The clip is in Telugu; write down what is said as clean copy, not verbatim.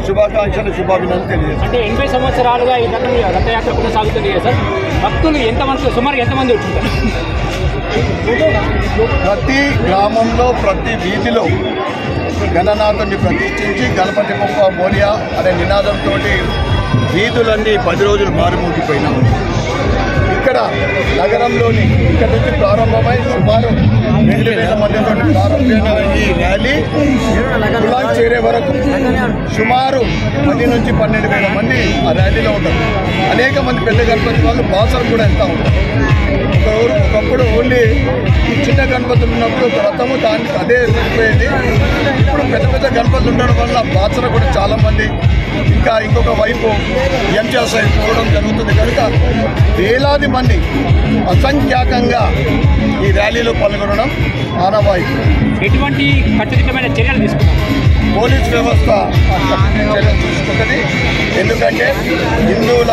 శుభాకాంక్షలు శుభాభినందనలు తెలియజేస్తాను. అంటే 80 సంవత్సరాలుగా ఈ రథయాత్ర కొనసాగుతుంది కదా సార్, భక్తులు సుమారు ఎంతమంది వచ్చుంటారు? ప్రతి గ్రామంలో ప్రతి వీధిలో గణనాథుని ప్రతిష్ఠించి గణపతి బొప్ప మోరియా అనే నినాదంతో వీధులన్నీ 10 రోజులు మారుమూగిపోయినాయి. ఇక్కడ నగరంలోని ఇక్కడ నుంచి ప్రారంభమై సుమారు 2,000 మందితో ప్రారంభమైన ఈ ర్యాలీ కులాం చేరే వరకు సుమారు 10 నుంచి 12,000 మంది ఆ ర్యాలీలో ఉంటారు. అనేక మంది పెద్ద గణపతి వాళ్ళు బాసలు కూడా వెళ్తూ ఉంటారు. ఒకప్పుడు ఓన్లీ ఈ చిన్న గణపతులు ఉన్నప్పుడు రథము దానికి అదే సరిపోయేది. ఇప్పుడు పెద్ద పెద్ద గణపతులు ఉండడం వల్ల బాసలు కూడా చాలామంది ఇంకా ఇంకొక వైపు ఎంచాసై పోవడం జరుగుతుంది కనుక వేలాది మంది అసంఖ్యాకంగా ఈ ర్యాలీలో పాల్గొనడం ఆనవాయితీ. ఎటువంటి కట్టుదిట్టమైన చర్యలు తీసుకున్నాం? పోలీస్ వ్యవస్థ చర్యలు తీసుకుంటుంది. ఎందుకంటే హిందువుల